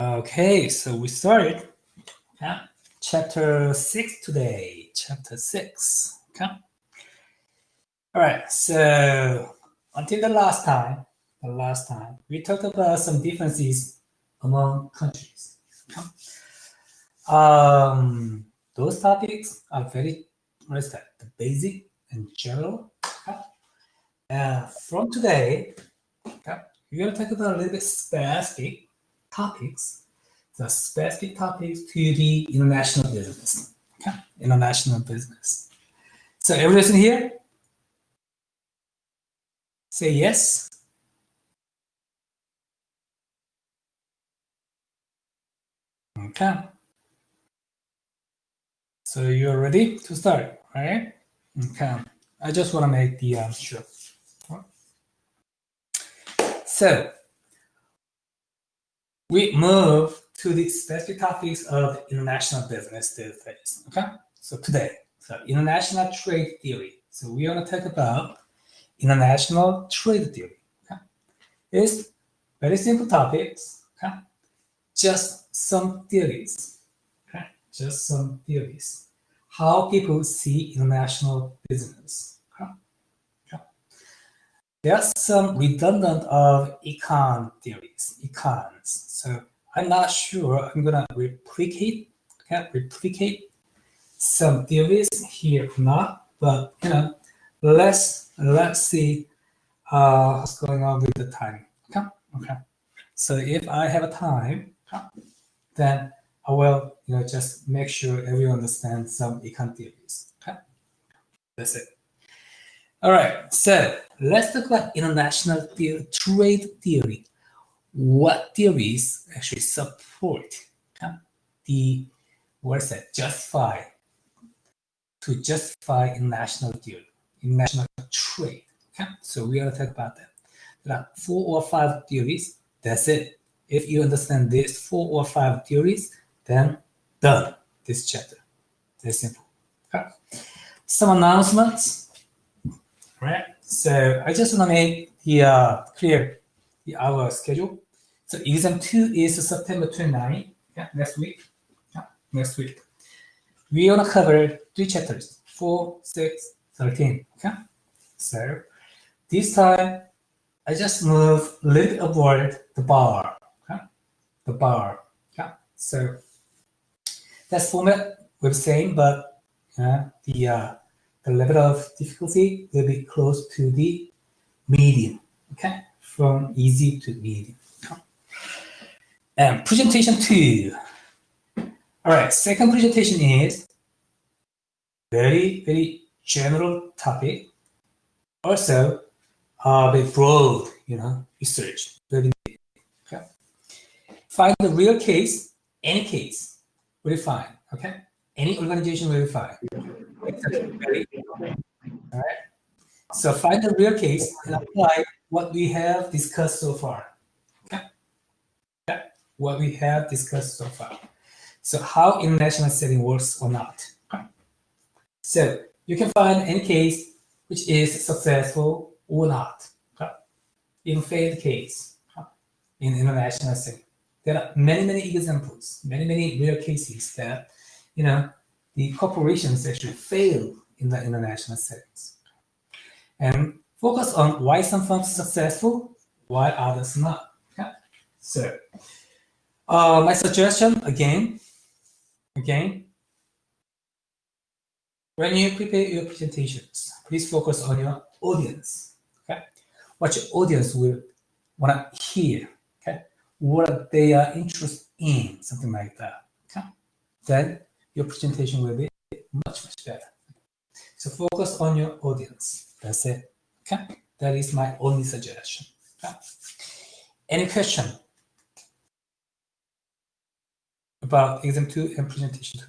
Okay, so we started chapter 6 today, chapter 6. Okay. All right, so until the last time, we talked about some differences among countries. Okay. Those topics are very, the basic and general. Okay. From today, we're going to talk about a little bit specific topics, the specific topics to the international business. Okay, international business. So everyone here, say yes. Okay. So you're ready to start, right? Okay. I just want to make the sure. So we move to the specific topics of international business phase. Okay. So today, international trade theory. So we want to talk about international trade theory. Okay. It's very simple topics. Okay. Just some theories. Okay. Just some theories. How people see international business. Okay. Okay. There are some redundant of econ theories, econs. So I'm not sure I'm gonna replicate some theories here or not, but let's see what's going on with the time. Okay. Okay. So if I have a time, then I will just make sure everyone understands some econ theories. Okay. That's it. All right. So let's talk about international trade theory. What theories actually support the justify international theory, international trade. Okay? So we are going to talk about that. There are 4 or 5 theories. That's it. If you understand these 4 or 5 theories, then done this chapter. Very simple. Okay? Some announcements. Right. So I just want to make the clear our schedule. So exam 2 is September 29th. Yeah, next week. Yeah, next week. We're gonna cover 3 chapters, 4, 6, 13. Okay. So this time I just move a little bit upward the bar. Okay? The bar. Okay. So that format will be the same, but the level of difficulty will be close to the medium. Okay, from easy to medium. And presentation 2. All right, second presentation is very general topic. Also, very broad, research. Very okay. Find the real case, any case, will be fine. Okay, any organization will be fine. All right. So find the real case and apply what we have discussed so far. Okay. Okay. What we have discussed so far. So how international setting works or not. Okay. So you can find any case which is successful or not. Okay. Even failed case in international setting. There are many examples, many real cases that the corporations actually fail in the international settings. And focus on why some firms are successful, why others not. Okay? So my suggestion again, when you prepare your presentations, please focus on your audience. Okay, what your audience will want to hear. Okay, what they are interested in, something like that. Okay, then your presentation will be much better. So focus on your audience. That's it. Okay, that is my only suggestion. Okay. Any question about exam 2 and presentation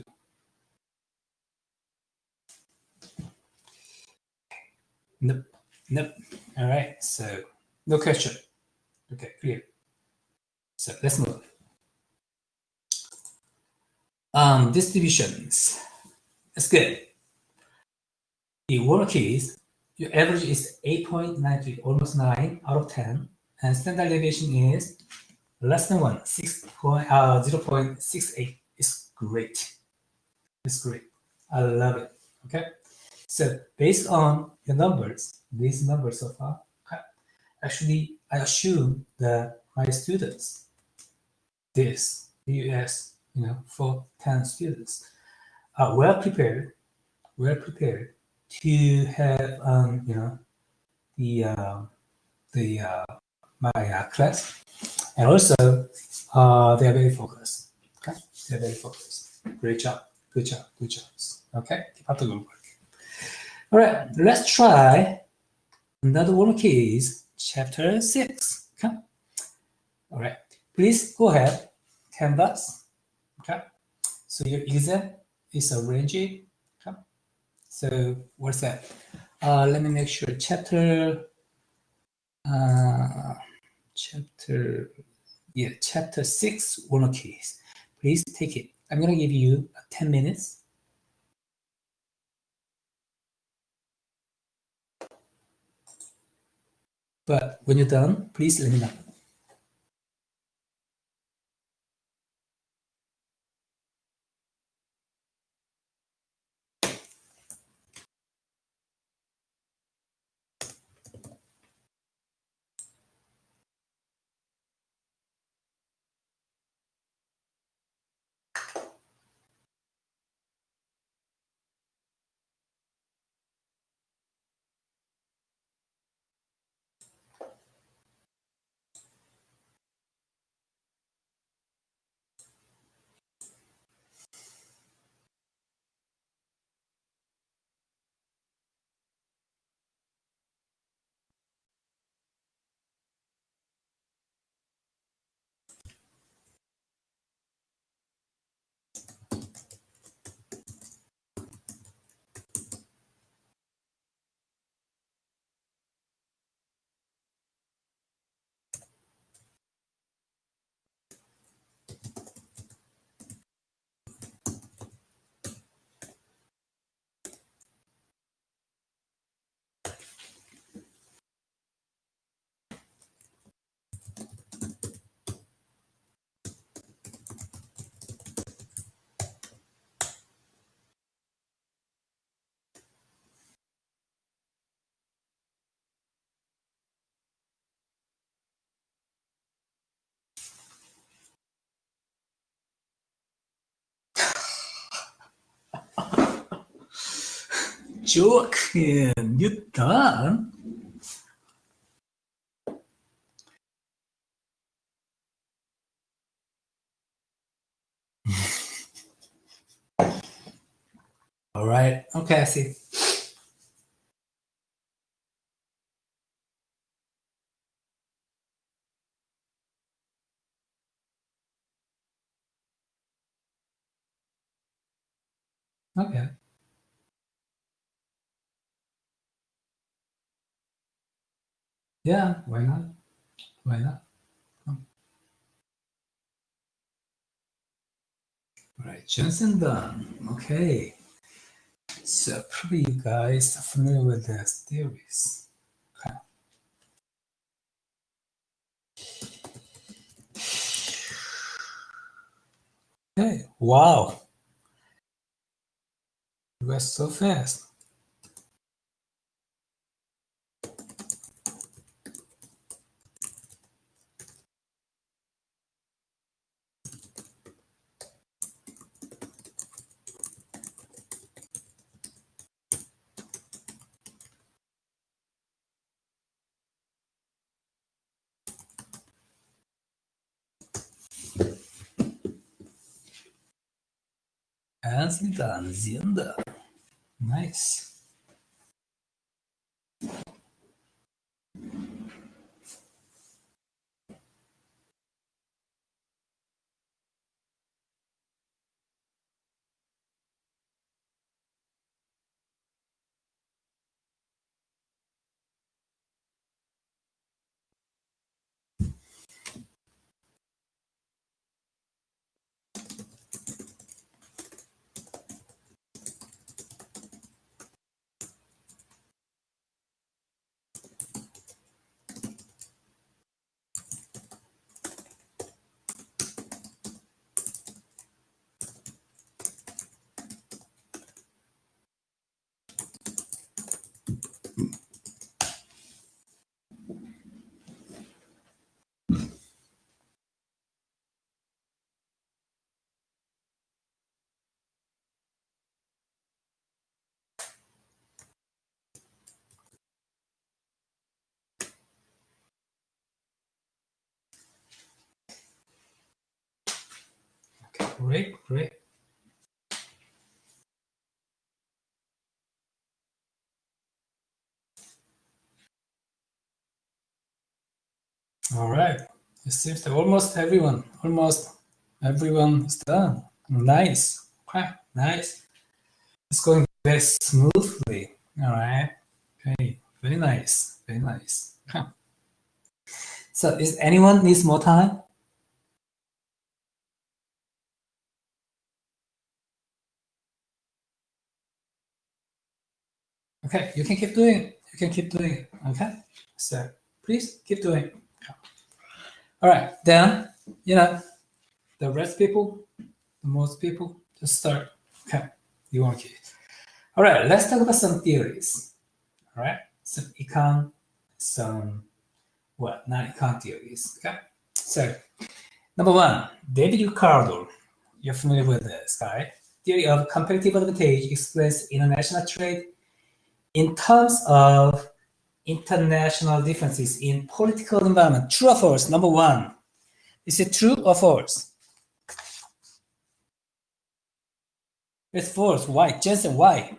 2? Nope. All right, so no question. Okay, clear. So let's move. Distributions. That's good. The work is your average is 8.93, almost 9 out of 10, and standard deviation is less than 1, 0.68 is great. It's great. I love it. Okay. So based on your numbers, these numbers so far, okay, actually, I assume that my students, this BUS, 410 students, are well prepared to have, the my class, and also they are very focused. Okay, they're very focused. Great job. Good job. Good jobs. Okay, keep up the good work. All right, let's try another one case, chapter 6. Okay. All right, please go ahead, canvas. Okay, so your exam is arranged. Okay, so what's that? Let me make sure. Chapter 6 one case. Please take it. I'm gonna give you 10 minutes. But when you're done, please let me know. Joachim, you done? All right. Okay, I see. Okay. Yeah, why not? Why not? All right, Johnson done. Okay. So probably you guys are familiar with the theories. Okay. Okay. Wow. You were so fast. Ansiedade. Nice. Great, great. All right. It seems that almost everyone is done. Nice. Okay, nice. It's going very smoothly. All right. Okay, very nice. Very nice. Okay. So, is anyone needs more time? Okay, you can keep doing it. You can keep doing it. Okay. So, please keep doing it. Okay. All right. Then, the rest people, the most people, just start. Okay. You want to keep it. All right. Let's talk about some theories. All right. Some non-econ theories. Okay. So, number one, David Ricardo. You're familiar with this guy. Theory of competitive advantage explains international trade in terms of international differences in political environment. True or false? Number one. Is it true or false? It's false. Why? Jensen, why?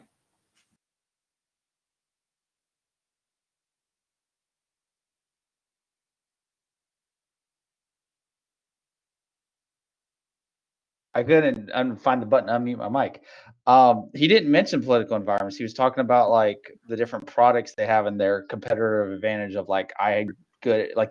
I couldn't find the button to unmute my mic. He didn't mention political environments. He was talking about like the different products they have in their competitive advantage of like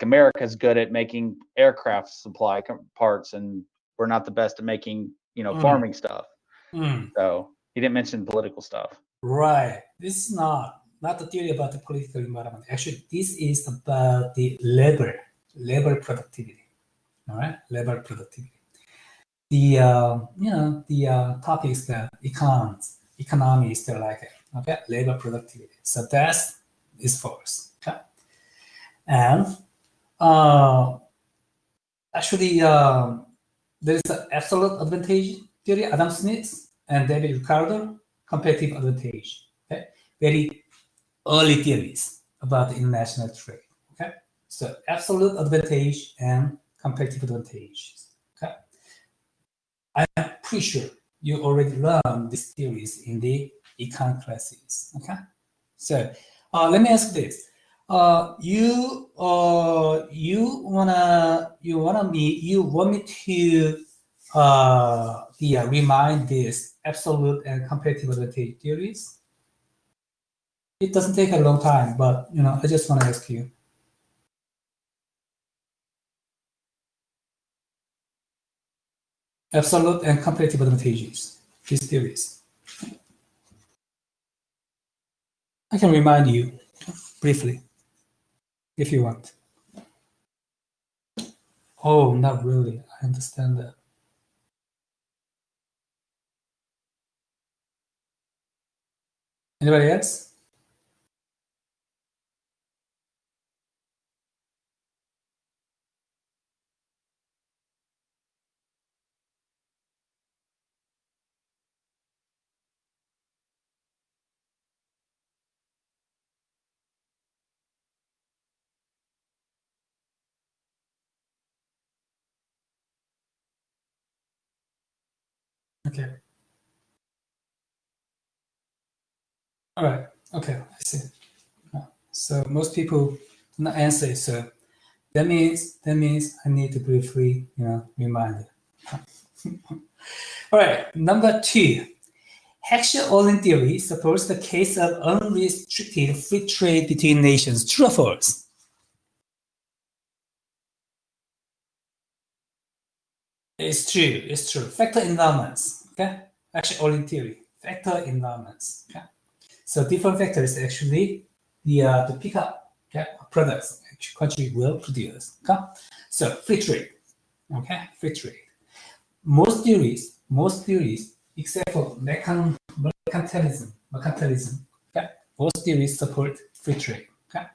America's good at making aircraft supply parts, and we're not the best at making farming stuff. So he didn't mention political stuff. Right. This is not the theory about the political environment. Actually, this is about the labor productivity. All right, labor productivity. The topics that economists they like it. Okay, labor productivity. So that is false. Okay, and actually, there is an absolute advantage theory. Adam Smith and David Ricardo, competitive advantage. Okay, very early theories about the international trade. Okay, so absolute advantage and competitive advantage. Okay, I'm pretty sure you already learned these theories in the econ classes. Okay, so let me ask this: you want me to remind this absolute and competitive advantage theories? It doesn't take a long time, but I just want to ask you. Absolute and competitive advantages, these theories. I can remind you briefly, if you want. Oh, not really. I understand that. Anybody else? Okay. All right. Okay, I see. So most people do not answer. So that means I need to briefly, remind it. All right. Number two, Heckscher-Ohlin theory supports the case of unrestricted free trade between nations. True or false? It's true. It's true. Factor endowments. Okay. Heckscher-Ohlin theory. Factor endowments. Okay. So different factors actually to pick up products which country will produce. Okay. So free trade. Okay. Free trade. Most theories except for mercantilism. Okay. Most theories support free trade. Okay.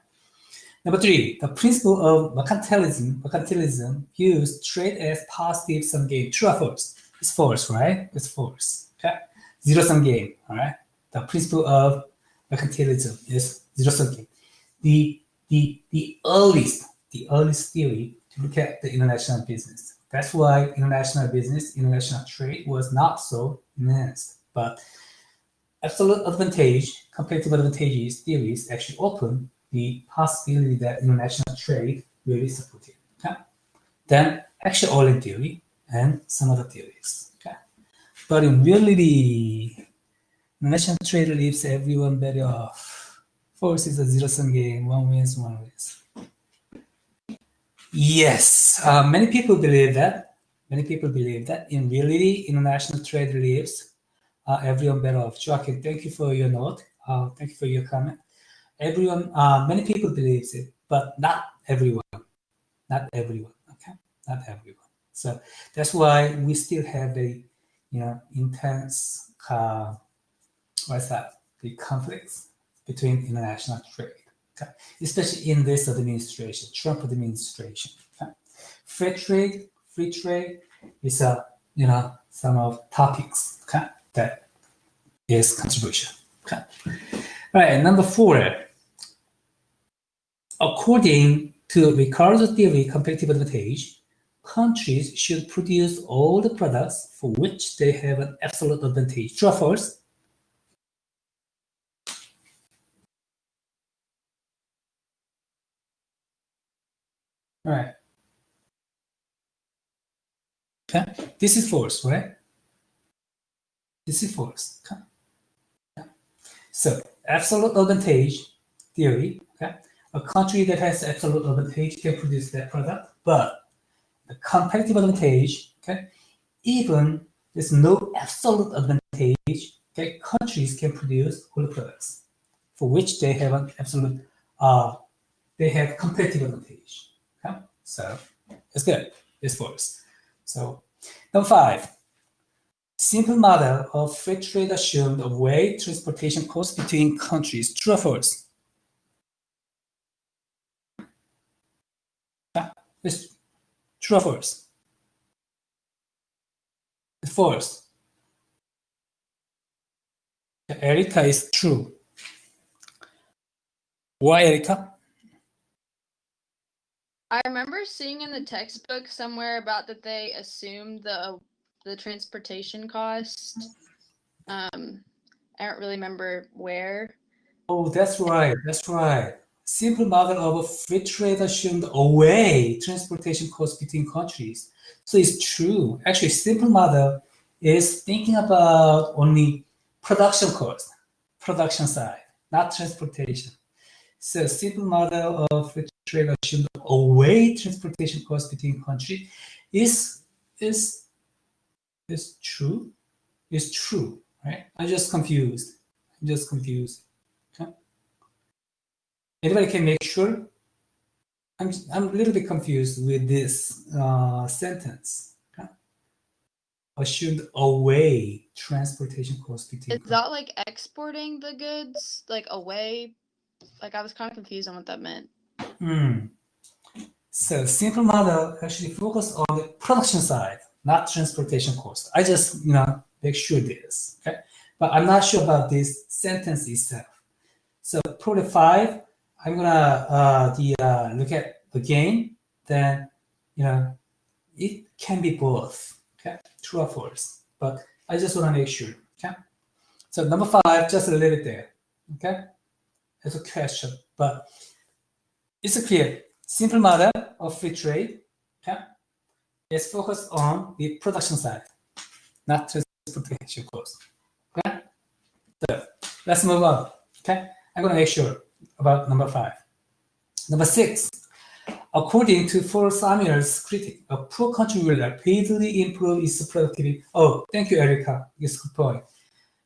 Number three, the principle of mercantilism views trade as positive sum game. True or false? It's false, right? It's false. Okay. Zero sum game. All right. The principle of mercantilism is zero sum game. The earliest theory to look at the international business. That's why international business, international trade was not so enhanced. But absolute advantage, comparative advantages theories actually open the possibility that international trade will be supported. Okay? Then action-oriented theory and some other theories. Okay? But in reality, international trade leaves everyone better off. First is a zero-sum game, one wins, one loses. Yes, many people believe that. Many people believe that in reality, international trade leaves everyone better off. Joaquin, thank you for your note. Thank you for your comment. Everyone, many people believe it, but not everyone. Not everyone. Okay, not everyone. So that's why we still have a, intense, what's that? The conflicts between international trade. Okay, especially in this administration, Trump administration. Okay? Free trade is a, some of topics. Okay, that is contribution. Okay. All right, number 4. According to Ricardo's theory, competitive advantage, countries should produce all the products for which they have an absolute advantage. True or false? All right. Okay. This is false, right? This is false. Okay. So, absolute advantage theory, okay? A country that has absolute advantage can produce that product, but the competitive advantage, okay, even there's no absolute advantage, okay, countries can produce all the products for which they have an absolute, they have competitive advantage. Okay? So it's good. It's false. So number 5. Simple model of free trade assumed a way transportation costs between countries. True or false? It's true or false? It's false. Erica is true. Why, Erica? I remember seeing in the textbook somewhere about that they assumed the transportation cost. I don't really remember where. Oh, that's right. That's right. Simple model of a free trade assumed a way transportation costs between countries. So it's true. Actually, simple model is thinking about only production cost, production side, not transportation. So simple model of free trade assumed a way transportation costs between countries is true. Is true, right? I'm just confused. Okay. Anybody can make sure? I'm a little bit confused with this sentence. Okay? Assumed away transportation costs between. Is that like exporting the goods like away? Like I was kind of confused on what that meant. So simple model actually focus on the production side, not transportation cost. I just make sure this. Okay, but I'm not sure about this sentence itself. So probably 5. I'm gonna look at the game. Then it can be both. Okay, true or false. But I just want to make sure. Okay. So number 5, just leave it there. Okay, as a question, but it's clear. Simple model of free trade. Okay, is focused on the production side, not transportation cost. Okay, so let's move on. Okay, I'm gonna make sure about number 5. Number 6. According to Paul Samuel's critic, a poor country will rapidly improve its productivity. Oh, thank you, Erica. It's a good point.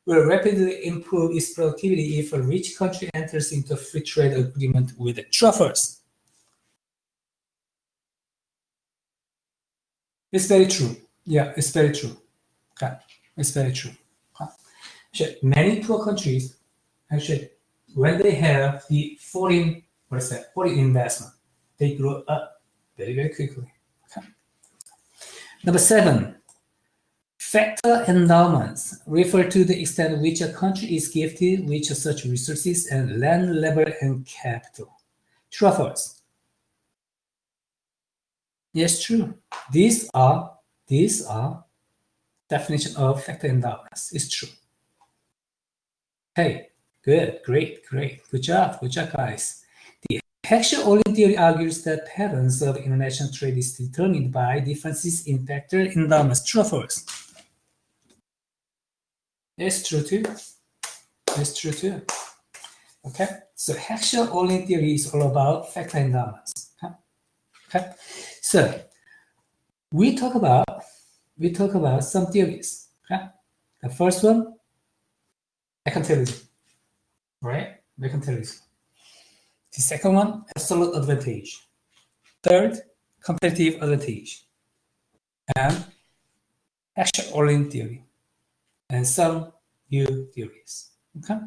Will rapidly improve its productivity if a rich country enters into a free trade agreement with the truffles. It's very true. Yeah, it's very true. Okay, it's very true. Actually, many poor countries, actually, when they have the foreign investment, they grow up very, very quickly. Okay. Number 7, factor endowments refer to the extent which a country is gifted with such resources and land, labor, and capital. True or false? Yes, true. These are definition of factor endowments. It's true. Hey, good, great. Good job, guys. The Heckscher-Ohlin theory argues that patterns of international trade is determined by differences in factor endowments. True or false? It's true too. It's true too. Okay, so Heckscher-Ohlin theory is all about factor endowments. Okay, so we talk about some theories. Okay, the first one, mercantilism, right? Mercantilism. The second one, absolute advantage. Third, competitive advantage. And Heckscher-Ohlin theory. And some new theories. Okay,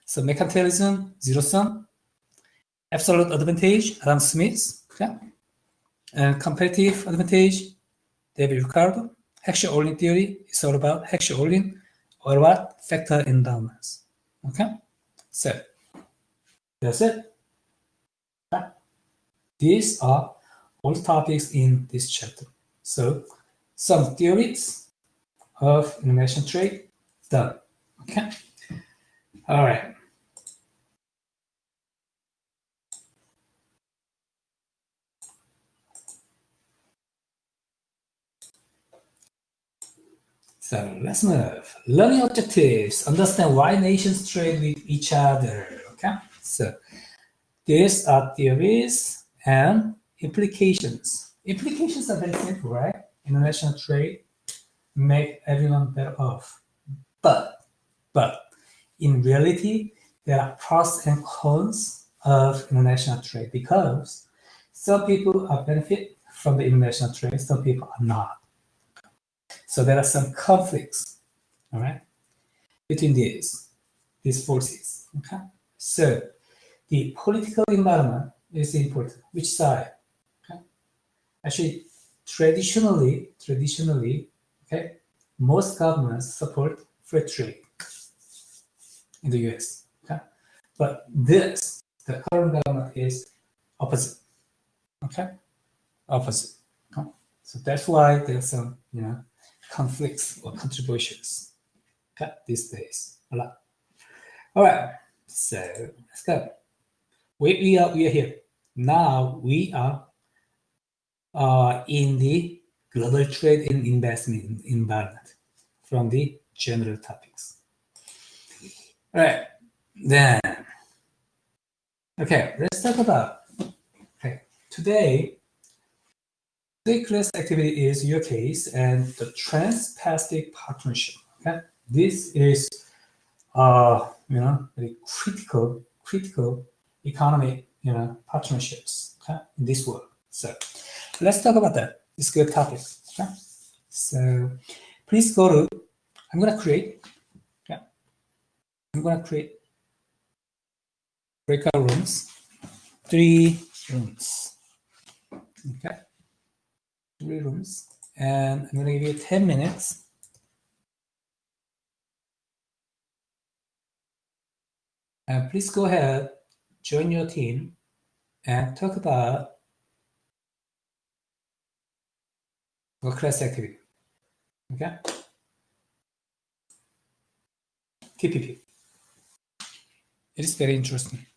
so mercantilism, zero sum. Absolute advantage, Adam Smith. Okay, and competitive advantage, David Ricardo. Heckscher-Ohlin theory is all about Heckscher-Ohlin or what? Factor endowments. Okay, so that's it. Okay. These are all topics in this chapter. So some theories of international trade done. Okay. All right. So let's move. Learning objectives. Understand why nations trade with each other. Okay. So these are theories and implications. Implications are very simple, right? International trade make everyone better off. But in reality, there are pros and cons of international trade because some people are benefit from the international trade, some people are not. So there are some conflicts, all right, between these forces. Okay, so the political environment is important. Which side? Okay, actually, traditionally, okay, most governments support free trade in the U.S. Okay, but the current government is opposite. Okay, opposite. Okay? So that's why there's some conflicts or contributions. Okay, these days a lot. All right, so let's go. We are here now. We are in the global trade and investment environment from the general topics. All right, then. Okay, let's talk about. Okay, today. The class activity is your case and the Trans-Pacific Partnership. Okay, this is very critical economic partnerships, okay, in this world. So let's talk about that. It's a good topic. Okay, so please go to. I'm gonna create breakout rooms, 3 rooms. Okay. 3 rooms, and I'm going to give you 10 minutes. And please go ahead, join your team, and talk about your class activity. Okay? TPP. It is very interesting.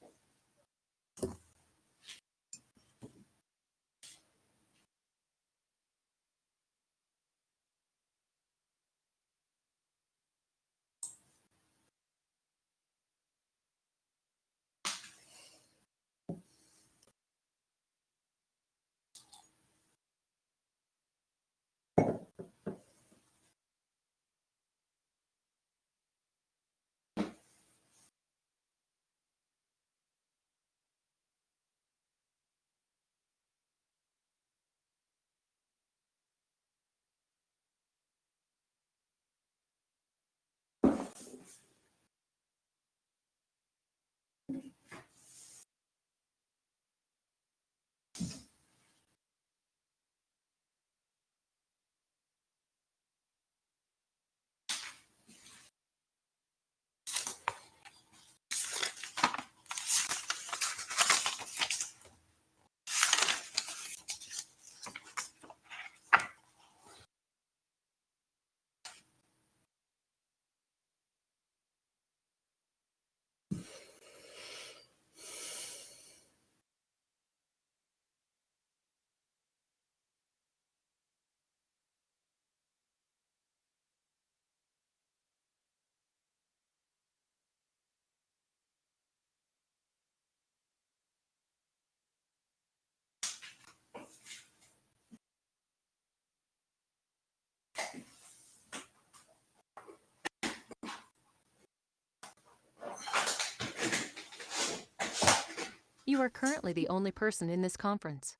You are currently the only person in this conference.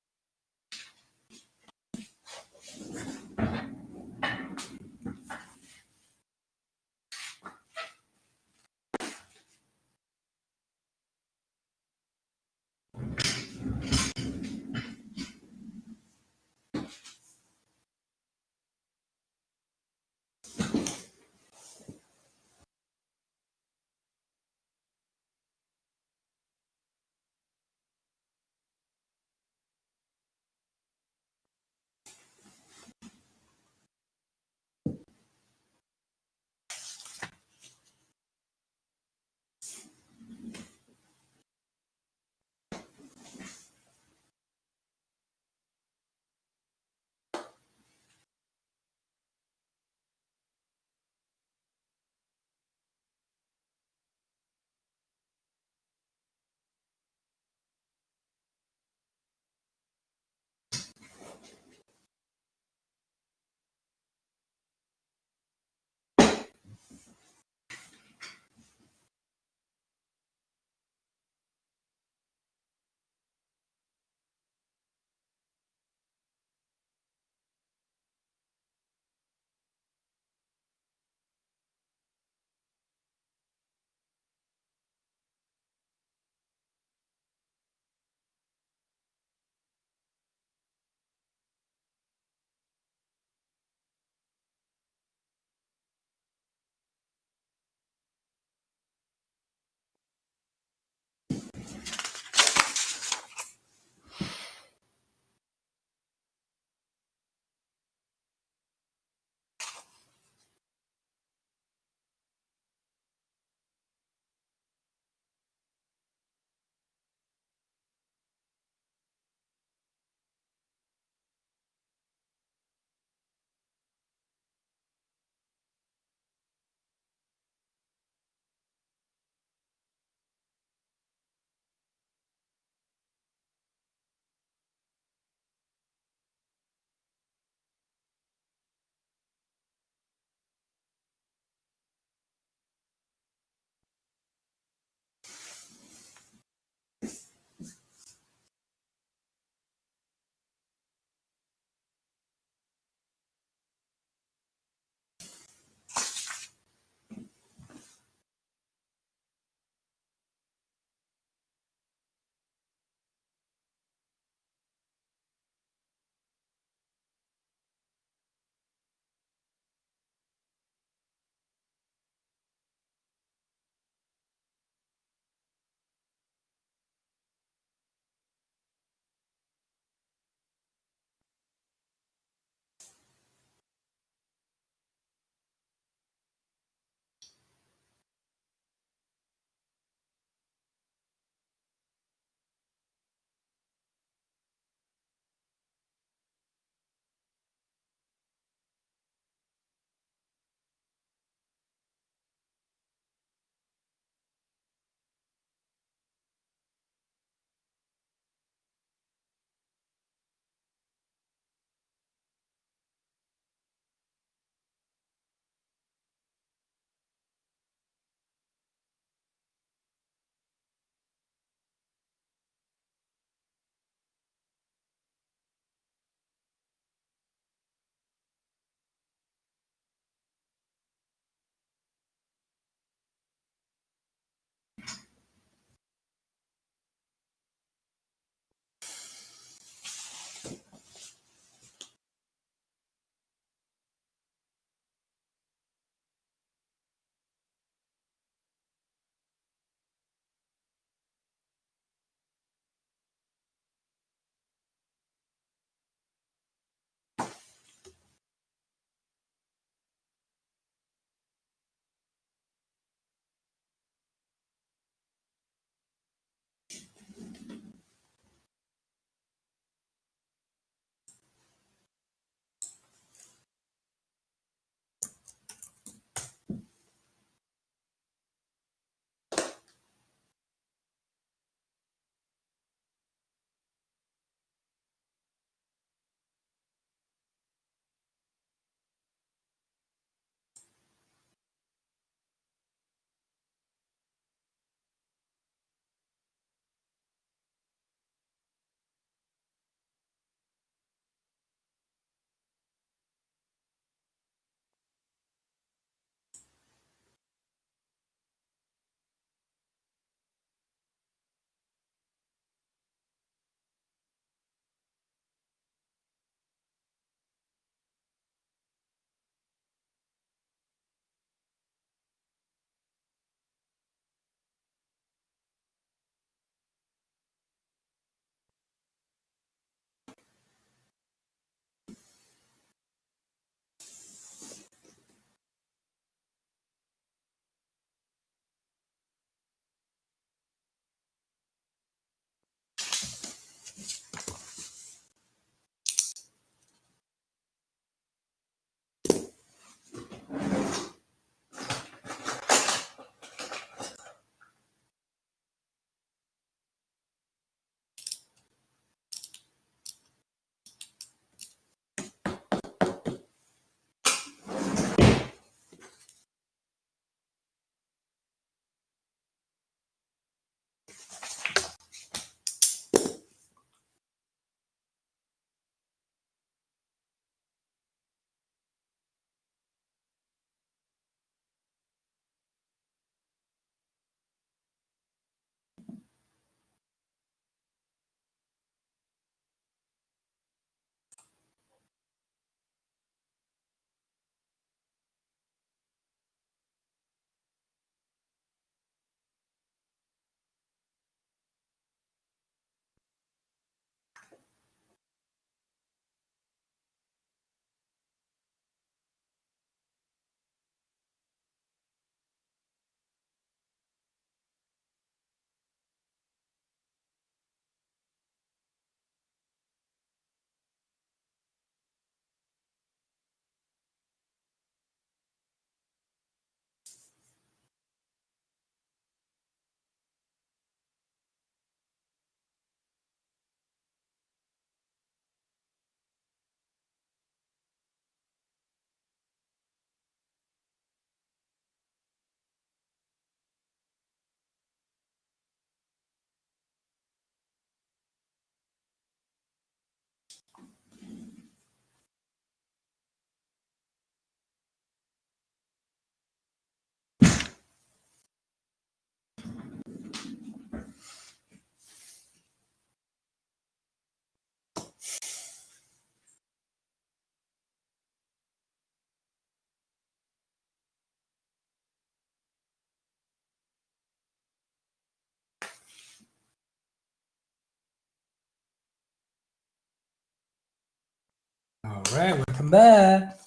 right, welcome back.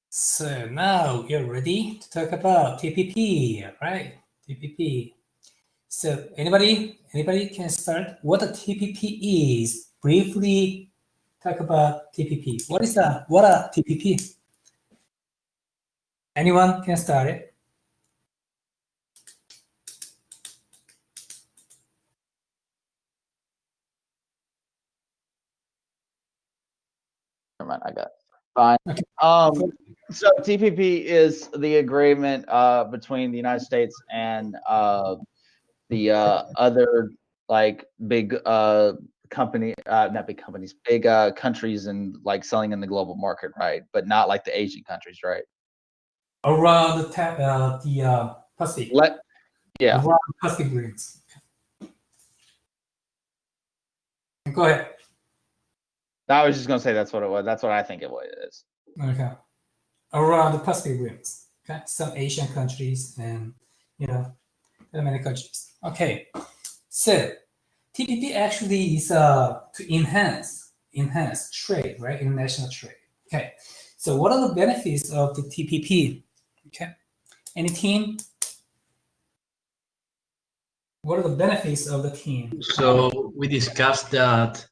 So now you're ready to talk about TPP, right? TPP. So anybody can start what a TPP is. Briefly talk about TPP. What a TPP? Anyone can start it. Never mind, I got it. Fine. Okay. So TPP is the agreement between the United States and the other like big company, not big companies, big countries and like selling in the global market, right? But not like the Asian countries, right? Around the Pacific. Yeah. Around Pacific rings. Go ahead. I was just gonna say that's what it was. That's what I think it is. Okay. Around the Pacific rims. Okay. Some Asian countries and there are many countries. Okay. So TPP actually is to enhance trade, right? International trade. Okay. So what are the benefits of the TPP? Okay. Any team? What are the benefits of the team? So we discussed that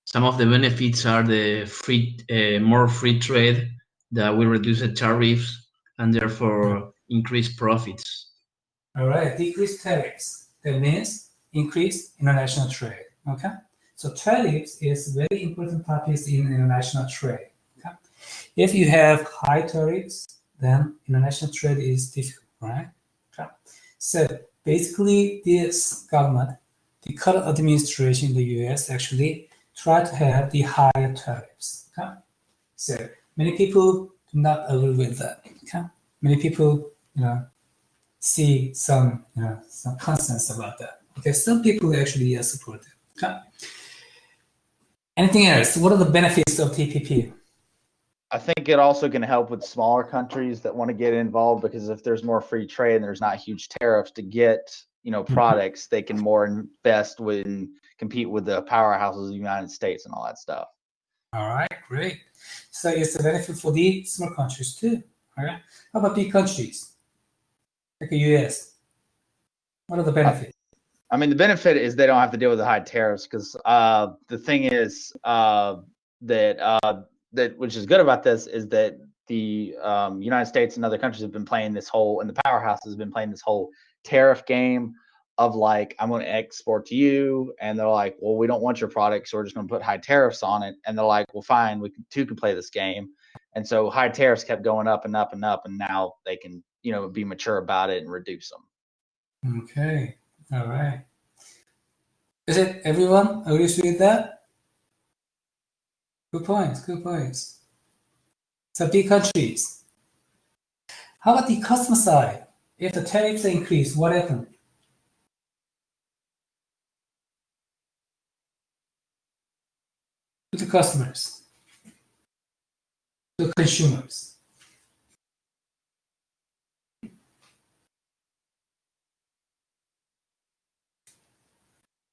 some of the benefits are the more free trade, that will reduce the tariffs and therefore increase profits. All right, decrease tariffs. That means increase international trade. Okay, so tariffs is very important topic in international trade. Okay, if you have high tariffs, then international trade is difficult, right? Okay, so basically, this government, the current administration in the U.S. actually try to have the higher tariffs. Okay, so many people do not agree with that. Okay, many people, see some concerns about that. Okay, some people actually support it. Okay. Anything else? What are the benefits of TPP? I think it also can help with smaller countries that want to get involved, because if there's more free trade and there's not huge tariffs to get, products, they can more invest and compete with the powerhouses of the United States and all that stuff. All right, great. So it's a benefit for the small countries too. All right. How about big countries like the US? What are the benefits? I mean, the benefit is they don't have to deal with the high tariffs, because the thing is that which is good about this is that the United States and other countries have been playing this whole, and the powerhouses have been playing this whole tariff game of like, I'm going to export to you, and they're like, well, we don't want your product, so we're just going to put high tariffs on it, and they're like, well, fine, we can play this game, and so high tariffs kept going up and up and up, and now they can be mature about it and reduce them. Okay, all right. Is it everyone agrees with that? Good points, good points. So big countries. How about the customer side? If the tariffs increase, what happens? To the customers, to consumers.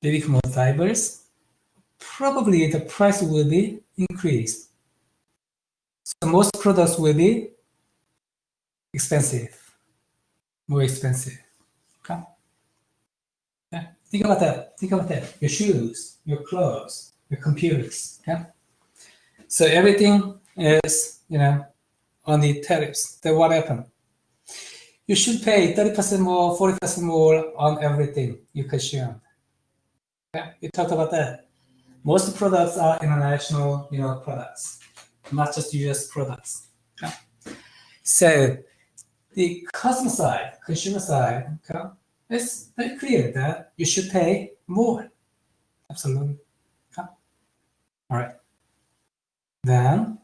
They become more diverse. Probably the price will be increased. So most products will be expensive, more expensive. Okay. Yeah. Think about that. Think about that. Your shoes, your clothes, your computers. Okay. So everything is, on the tariffs. Then what happened? You should pay 30% more, 40% more on everything you consume. Okay. We talked about that. Most products are international, products, not just US products. Okay. So the customer side, consumer side, okay, it's very clear that you should pay more. Absolutely. Okay. All right. Then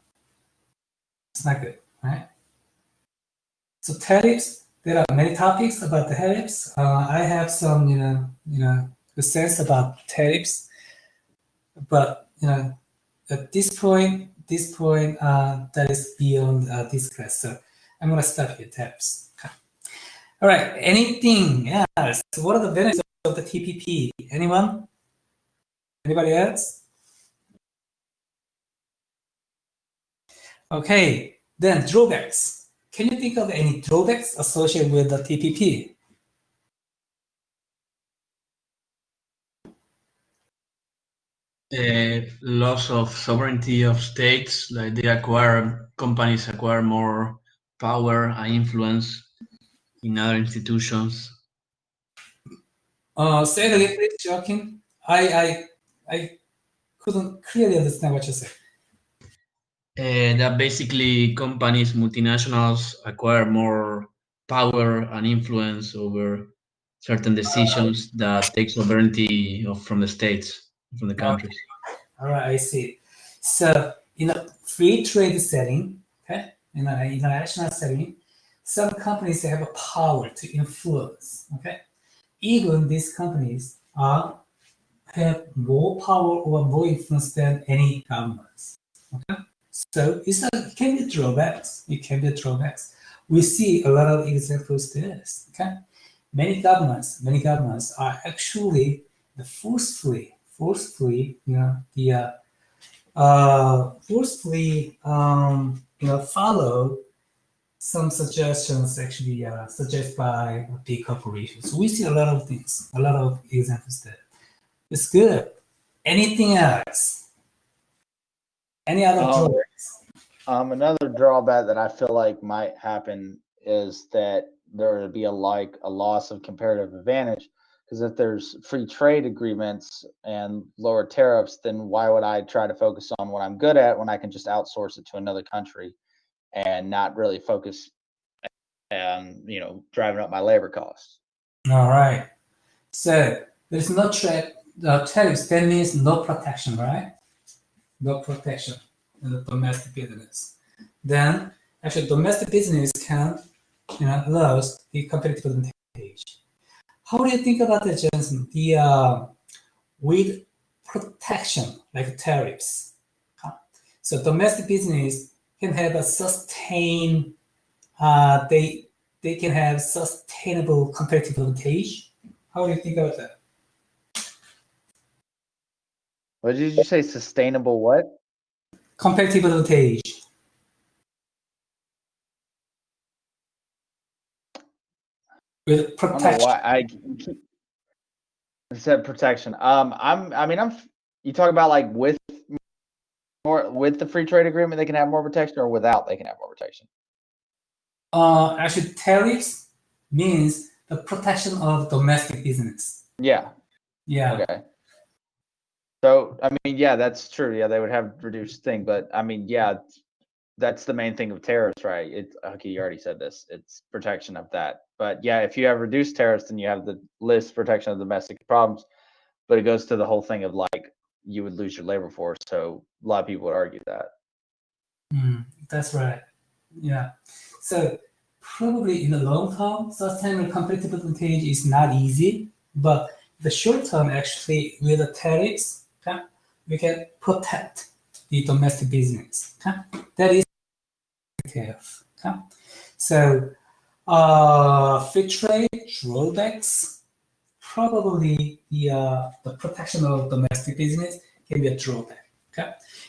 it's not good, right? So tariffs, there are many topics about the tariffs. I have some, good sense about tariffs, but at this point, that is beyond this class. So I'm gonna stop here. Tariffs. Okay. All right, anything else? What are the benefits of the TPP? Anyone? Anybody else? Okay, then drawbacks. Can you think of any drawbacks associated with the TPP? Loss of sovereignty of states, like companies acquire more power and influence in other institutions. Say it again, please, Joaquin. I couldn't clearly understand what you said. That basically companies, multinationals acquire more power and influence over certain decisions that take sovereignty from the states, from the countries. All right, I see. So in a free trade setting, okay, in an international setting, some companies have a power to influence. Okay, even these companies have more power or more influence than any governments. Okay, so it can be drawbacks. It can be drawbacks. We see a lot of examples to this. Okay, many governments are actually the forcefully, forcefully follow some suggestions actually suggested by big corporations. We see a lot of things, a lot of examples there. It's good. Anything else? Any other drawbacks? Another drawback that I feel like might happen is that there would be a loss of comparative advantage. Because if there's free trade agreements and lower tariffs, then why would I try to focus on what I'm good at when I can just outsource it to another country and not really focus on, driving up my labor costs? All right. So there's no tariffs. That means no protection, right? No protection in the domestic business. Then actually domestic business can lose the competitive advantage. How do you think about that, Jensen? With protection like tariffs. So domestic business can have a sustained they can have sustainable competitive advantage. How do you think about that? What did you say? Sustainable what? Competitive advantage. With protection. I don't know why I said protection. You talk about like with the free trade agreement, they can have more protection, or without, they can have more protection. Actually, tariffs means the protection of domestic business. Yeah. Yeah. Okay. So, yeah, that's true. Yeah, they would have reduced thing, but yeah, that's the main thing of tariffs, right? Okay, you already said this. It's protection of that. But yeah, if you have reduced tariffs, then you have the list protection of domestic problems. But it goes to the whole thing of like you would lose your labor force. So a lot of people would argue that. That's right. Yeah. So probably in the long term, sustainable competitive advantage is not easy. But the short term, actually, with the tariffs, we can protect the domestic business. That is tariff. So free trade drawbacks, probably the protection of domestic business can be a drawback.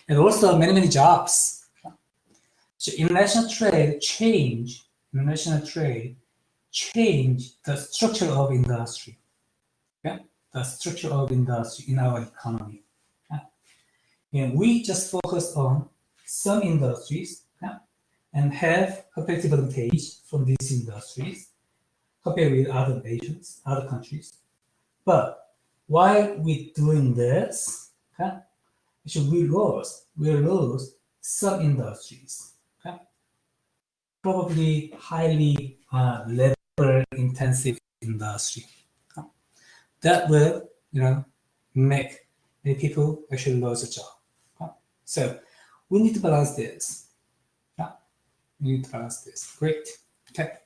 And also many jobs. So international trade change the structure of industry. The structure of industry in our economy. And we just focus on some industries and have competitive advantage from these industries compared with other nations, other countries. But while we're doing this, actually we lose some industries. Probably highly labor-intensive industry. That will, make many people actually lose a job. So we need to balance this. Great. Okay.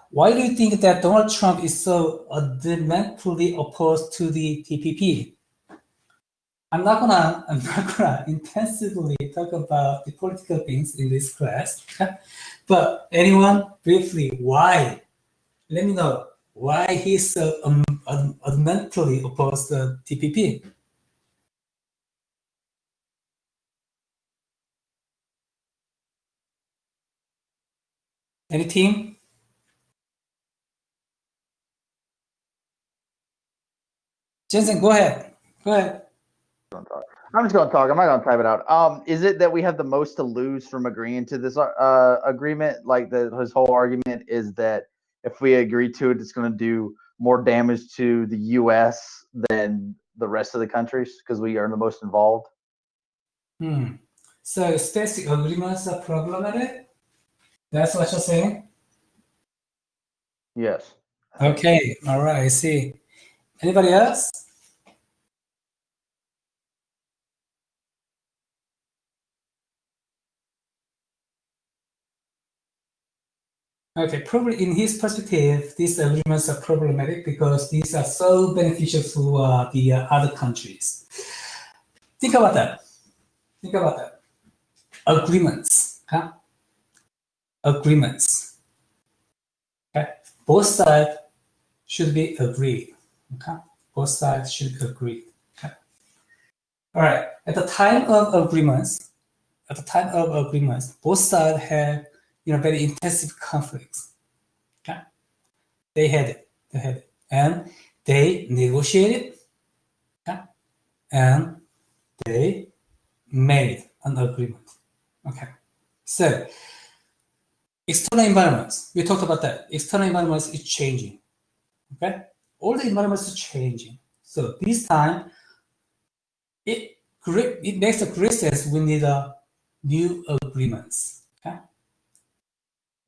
Why do you think that Donald Trump is so adamantly opposed to the TPP? I'm not gonna intensively talk about the political things in this class. But anyone, briefly, why let me know why he's so adamantly opposed to TPP. Any team? Jensen, go ahead. Go ahead. I'm just going to talk. I'm not going to type it out. Is it that we have the most to lose from agreeing to this agreement? Like his whole argument is that if we agree to it, it's going to do more damage to the U.S. than the rest of the countries because we are the most involved. So specific agreements are problematic? That's what you're saying? Yes. Okay, all right, I see. Anybody else? Okay, probably in his perspective, these agreements are problematic because these are so beneficial to the other countries. Think about that. Think about that. Agreements, huh? Agreements. Okay, both sides should be agreed. Okay, both sides should agree. Okay. All right. At the time of agreements, both sides have very intensive conflicts. Okay, they had it, and they negotiated. Okay, and they made an agreement. Okay, so external environments, we talked about that. External environments is changing. Okay, all the environments are changing. So this time, it makes a great sense. We need a new agreements. Okay,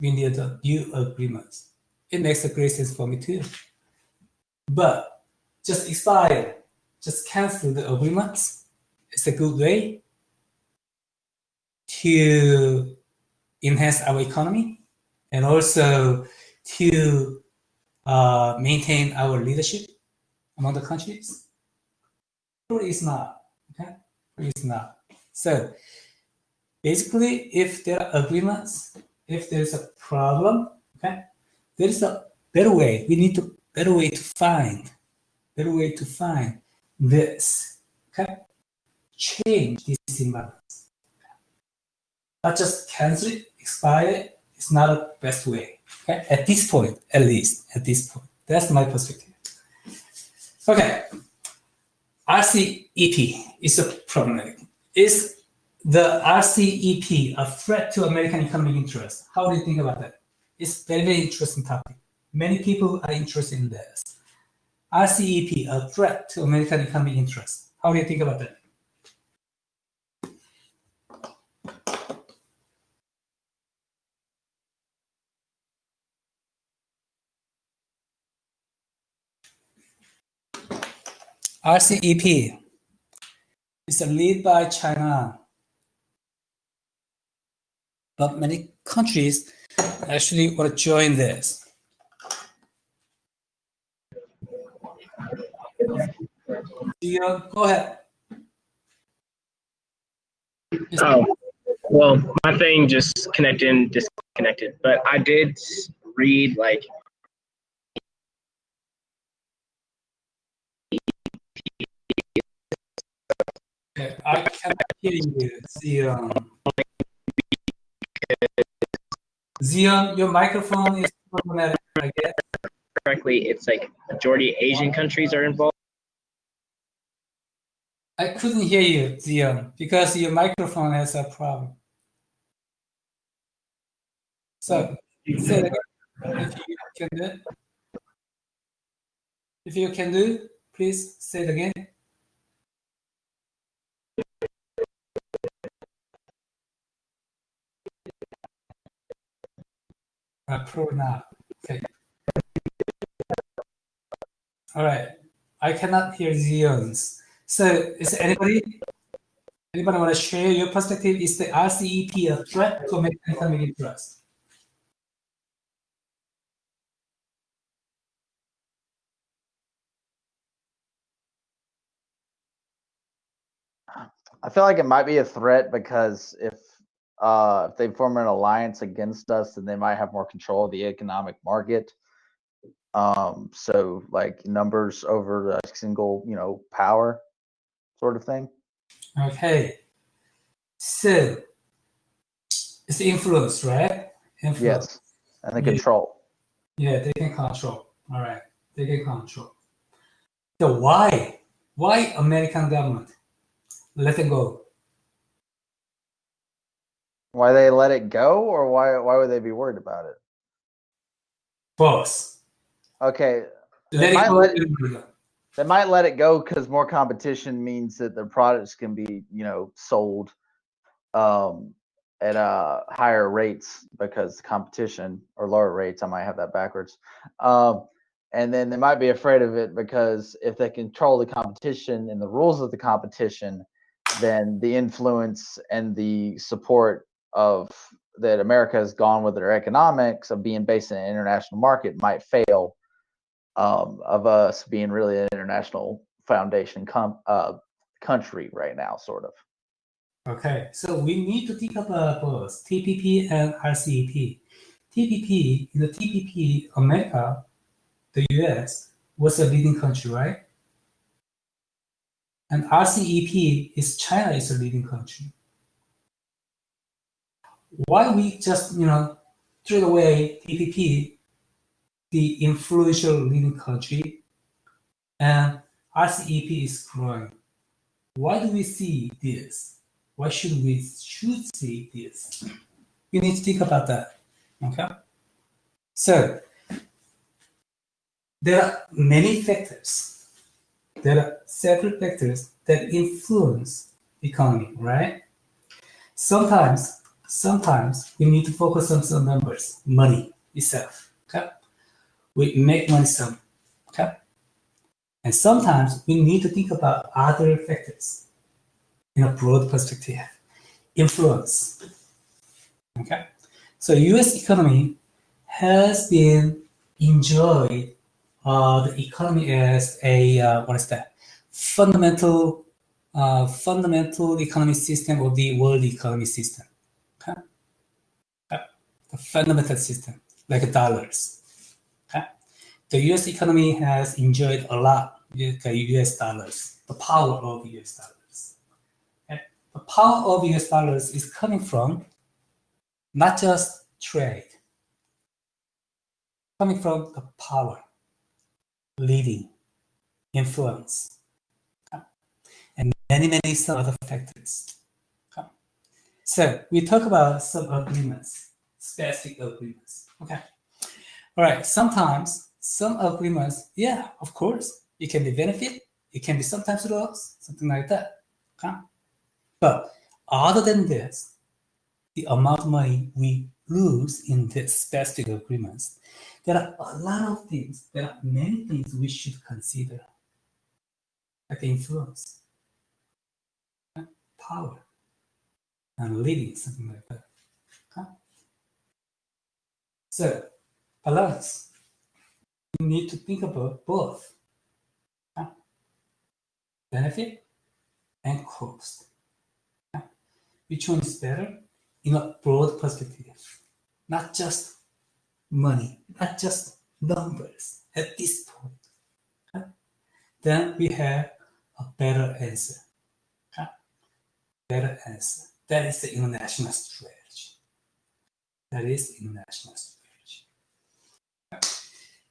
we need a new agreements. It makes a great sense for me too. But just expire, just cancel the agreements. It's a good way to enhance our economy and also to maintain our leadership among the countries? Probably it's not. Okay, probably it's not. So basically, if there are agreements, if there's a problem, okay, there is a better way. We need to better way to find this. Okay, change this imbalance. Not just cancel it, expire it. It's not a best way. Okay, at this point, at least at this point, that's my perspective. Okay, RCEP is a problematic. Is the RCEP a threat to American economic interests? How do you think about that? It's very, very interesting topic. Many people are interested in this. RCEP, a threat to American economic interests. How do you think about that? RCEP is a lead by China, but many countries actually want to join this. Go ahead. Oh, well, my thing just connected and disconnected, but I did read like. Okay, I can't hear you, Zion. Zion, your microphone is problematic, I guess. Correctly, it's like majority Asian countries are involved. I couldn't hear you, Zion, because your microphone has a problem. So, say it again, if you can do it. If you can do, please say it again. Probably not. Okay. All right. I cannot hear Zion's. So, is anybody want to share your perspective? Is the RCEP a threat to American economic interest? I feel like it might be a threat because if they form an alliance against us, then they might have more control of the economic market. So like numbers over a single, power sort of thing. Okay. So it's influence, right? Influence. Yes. And the control. Yeah, they can control. All right. They can control. So why American government let it go? Why they let it go, or why would they be worried about it? Both. Okay. Let it go. They might let it go because more competition means that their products can be, sold at higher rates because competition, or lower rates. I might have that backwards. And then they might be afraid of it because if they control the competition and the rules of the competition, then the influence and the support of that America has gone with their economics of being based in an international market might fail, of us being really an international foundation country right now, sort of. Okay, so we need to think about both TPP and RCEP. TPP, in the TPP, America, the US, was a leading country, right? And RCEP is China is a leading country. Why we just, threw away TPP, the influential leading country, and RCEP is growing? Why do we see this? Why should we see this? You need to think about that. Okay. So there are many factors. There are several factors that influence the economy, right? Sometimes we need to focus on some numbers, money itself. Okay. We make money some. Okay. And sometimes we need to think about other factors in a broad perspective. Influence. Okay. So US economy has been enjoyed the economy as a fundamental economy system of the world economy system. Okay? The fundamental system, like dollars. Okay? The US economy has enjoyed a lot the US dollars, the power of US dollars. Okay? The power of US dollars is coming from not just trade, coming from the power, leading, influence, and many some other factors. So we talk about some agreements, specific agreements. Okay. All right. Sometimes some agreements, yeah, of course, it can be benefit, it can be sometimes loss, something like that. Okay. But other than this, the amount of money we lose in the specific agreements, there are a lot of things, there are many things we should consider, like influence, power, and leading, something like that. Okay? So, balance. You need to think about both benefit and cost. Which one is better in a broad perspective? Not just money, not just numbers at this point. Okay? Then we have a better answer. Okay? Better answer. That is the international strategy. That is international strategy. Okay.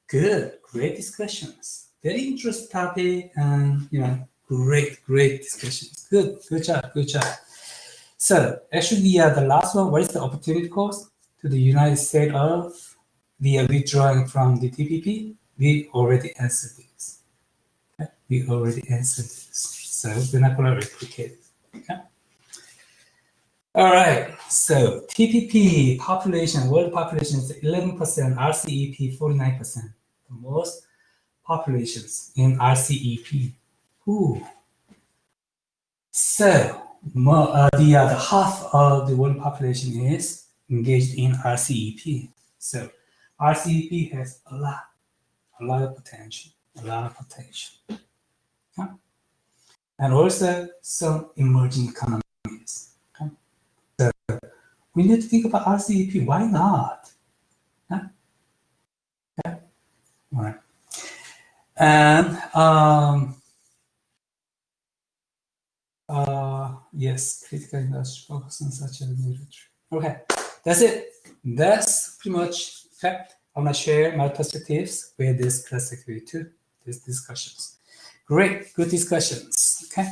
Good, great discussions. Very interesting topic, and great discussions. Good job. So actually, the last one, what is the opportunity cost to the United States of the withdrawing from the TPP? We already answered this. Okay? We already answered this. So we're not going to replicate it. Okay? All right. So TPP population, world population is 11%, RCEP 49%. The most populations in RCEP. Ooh. So the half of the world population is engaged in RCEP. So RCEP has a lot of potential, Okay? And also some emerging economies. Okay? So we need to think about RCEP. Why not? Okay? All right. And yes, critical industry focus on such a military. Okay, that's it. That's pretty much okay. I'm gonna share my perspectives with this class activity too. These discussions. Great, good discussions. Okay.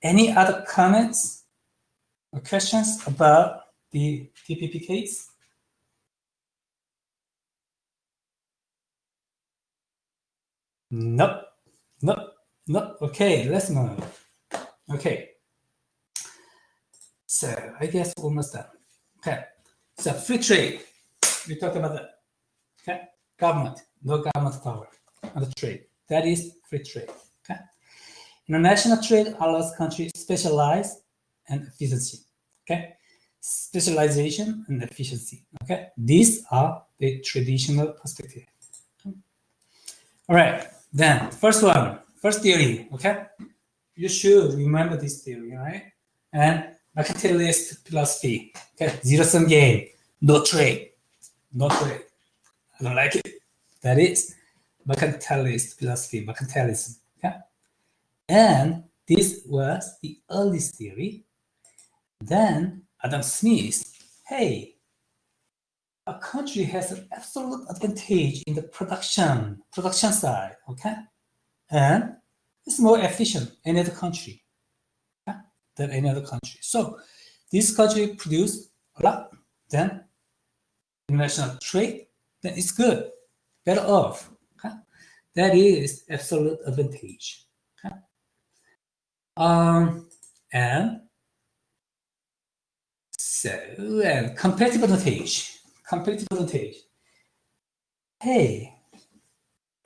Any other comments or questions about the TPP case? Nope. Nope. Okay, let's move. Okay. So I guess almost done. Okay. So free trade. We talked about that. Okay. Government, no government power on the trade. That is free trade. Okay. International trade allows countries specialize and efficiency. Okay. Specialization and efficiency. Okay. These are the traditional perspective. Okay. All right. Then first theory. Okay. You should remember this theory, right? And mercantilist philosophy. Okay. Zero-sum game. No trade. No trade. I don't like it. That is mercantilist philosophy, mercantilism. Okay? And this was the earliest theory. Then Adam Smith, hey, a country has an absolute advantage in the production side, okay? And it's more efficient than any other country, okay? Than any other country. So this country produce a lot, then international trade, then it's good, better off. Okay? That is absolute advantage. Okay? And competitive advantage. Competitive advantage. Hey,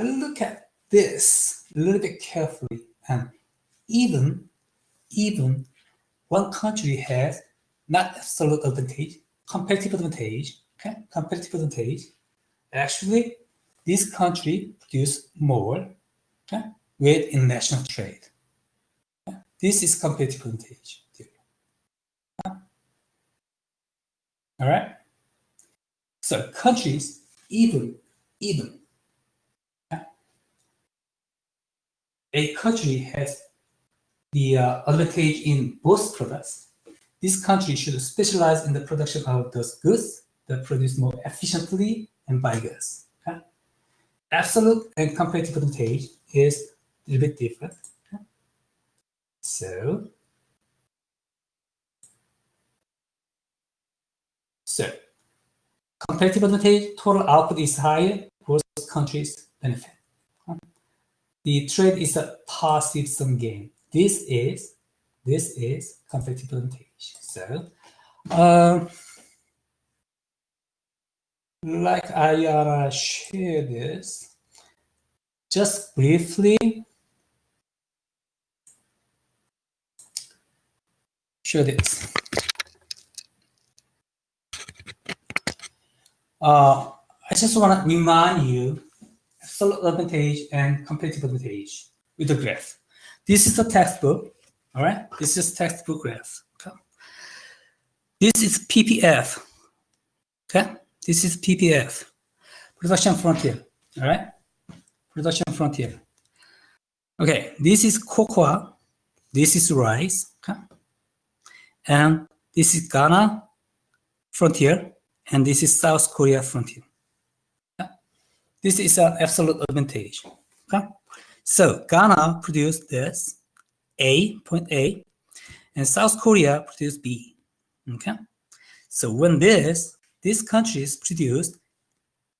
look at this a little bit carefully. And even one country has not absolute advantage, competitive advantage. Okay, competitive advantage. Actually, this country produce more, okay, with international trade. Okay? This is competitive advantage. Okay? All right. So countries even okay? A country has the advantage in both products. This country should specialize in the production of those goods that produce more efficiently and by goods. Okay? Absolute and competitive advantage is a little bit different. Okay? So competitive advantage, total output is higher, both countries benefit. Okay? The trade is a passive sum game. This is competitive advantage. So like I share this just briefly. Show this. I just want to remind you absolute advantage and competitive advantage with the graph. This is a textbook. All right. This is textbook graph. Okay. This is PPF. Okay. This is PPF. Production frontier. All right. Production frontier. Okay. This is cocoa. This is rice. Okay. And this is Ghana frontier. And this is South Korea frontier. Okay. This is an absolute advantage. Okay. So Ghana produced this point A, and South Korea produced B. Okay. So when these countries produced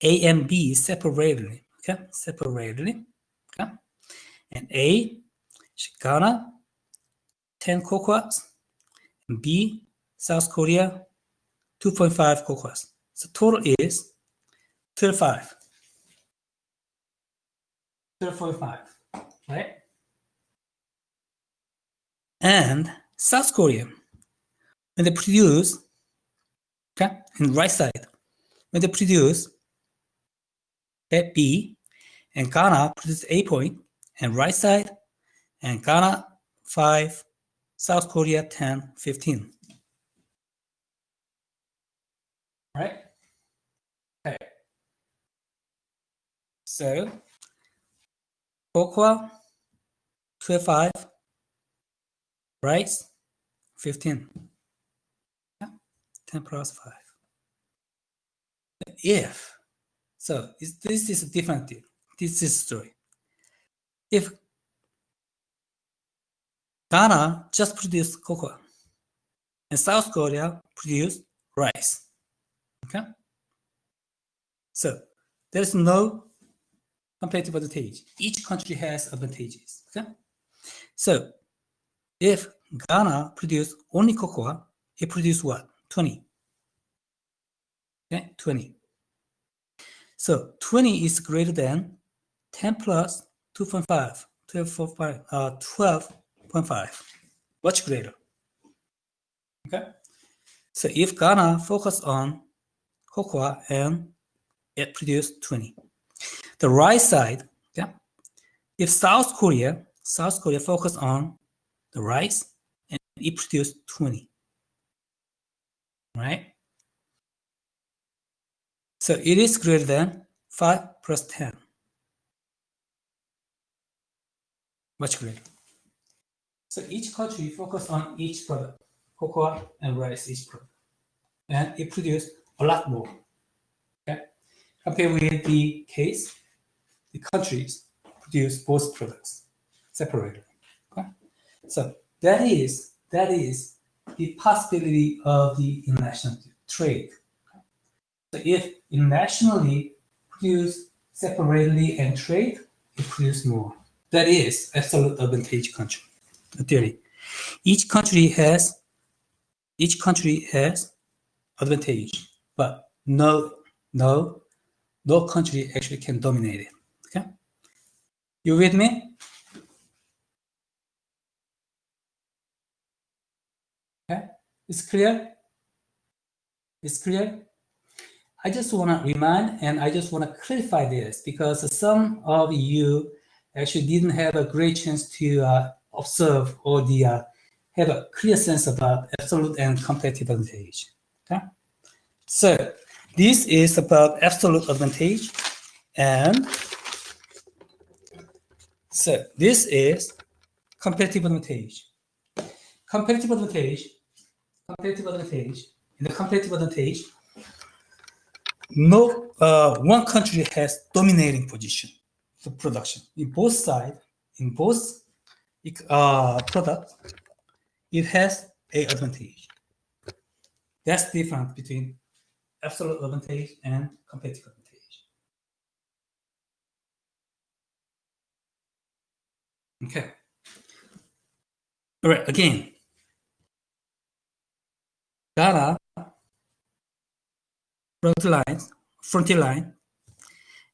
A and B separately, okay, okay, and A, Ghana, 10 cocoas, and B, South Korea, 2.5 cocoas. So total is 12.5. 12.5, right? And South Korea, when they produce, okay, and right side, when they produce okay, B, and Ghana produce A point, and right side, and Ghana 5, South Korea 10, 15. Right? Okay. So cocoa 12.5, rice 15. Yeah, 10 plus 5. If so, this is a different deal. This is story. If Ghana just produced cocoa and South Korea produced rice, okay? So there's no competitive advantage. Each country has advantages, okay? So if Ghana produced only cocoa, it produced what? 20. Okay, 20. So 20 is greater than 10 plus 2.5, 12.5, much greater. Okay. So if Ghana focused on cocoa and it produced 20. The right side, okay, if South Korea focused on the rice and it produced 20, right? So it is greater than 5 plus 10, much greater. So each country focused on each product, cocoa and rice each product, and it produced a lot more. Okay, compared with the case, the countries produce both products separated. Okay, so that is the possibility of the international trade. So if internationally produce separately and trade, it produce more. That is absolute advantage country theory. Each country has advantage, but no country actually can dominate it. Okay, you with me? Okay, it's clear. It's clear. I just want to remind and I just want to clarify this because some of you actually didn't have a great chance to observe or have a clear sense about absolute and competitive advantage. Okay, so this is about absolute advantage, and so this is competitive advantage. Competitive advantage. In the competitive advantage, no one country has dominating position for production in both sides, in both products. It has a advantage. That's the difference between absolute advantage and competitive advantage. Okay. All right. Again, Ghana frontier line,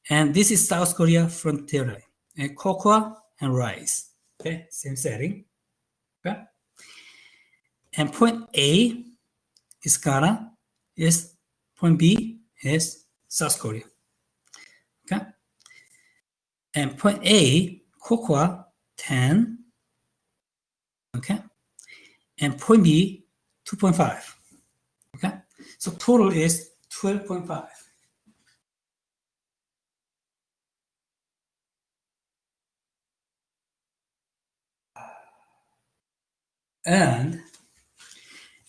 and this is South Korea frontier line, and cocoa and rice. Okay, same setting. Okay, and point A is Ghana, point B is South Korea. Okay, and point A, cocoa 10. Okay, and point B 2.5. Okay, so total is 12.5. And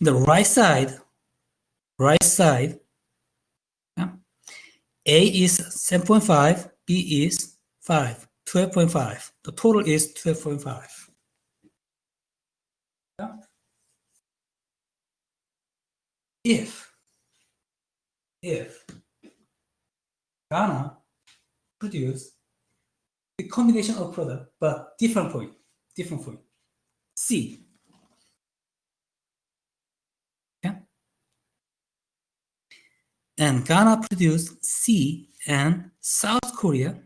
the right side, yeah, A is 7.5, B is 5, 12.5. The total is 12.5. Yeah. If Ghana produce the combination of product, but different point, C. Okay. And Ghana produce C and South Korea,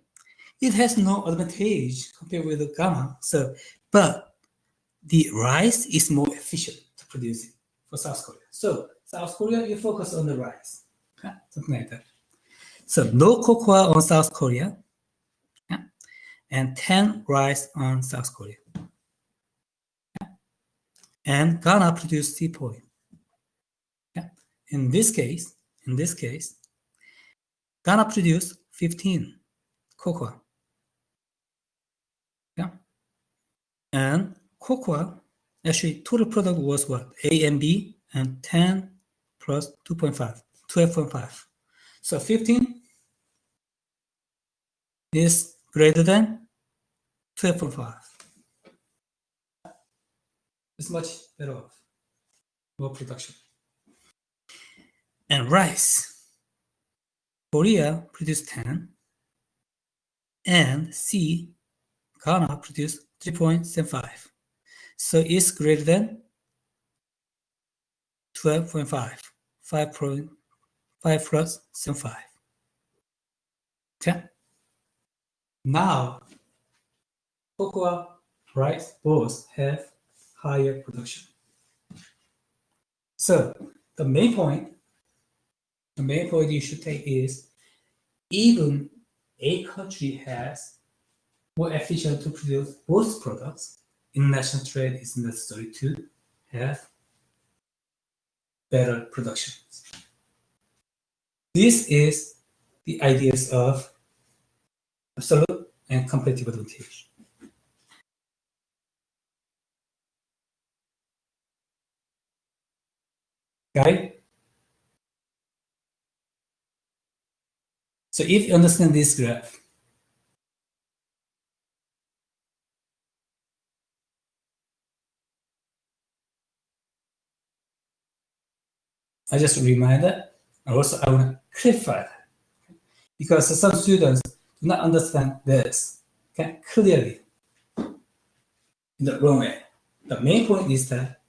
it has no advantage compared with Ghana. So, but the rice is more efficient to produce it for South Korea. So South Korea, you focus on the rice, okay? Something like that. So no cocoa on South Korea, okay? And 10 rice on South Korea. Okay? And Ghana produced C point. Okay? In this case, Ghana produced 15 cocoa. Yeah. And cocoa, actually total product was what? A and B and 10 plus 2.5, 12.5. So 15 is greater than 12.5. It's much better off. More production. And rice. Korea produced 10 and C, Ghana produced 3.75. So it's greater than 12.5, 5.5 plus 75. Okay. Now, cocoa, rice, both have higher production. So the main point you should take is even a country has more efficient to produce both products, international trade is necessary to have better production. This is the ideas of absolute and competitive advantage. Got it? So if you understand this graph, I just remind that, and also I want to clarify that, because some students do not understand this, okay, clearly in the wrong way. The main point is that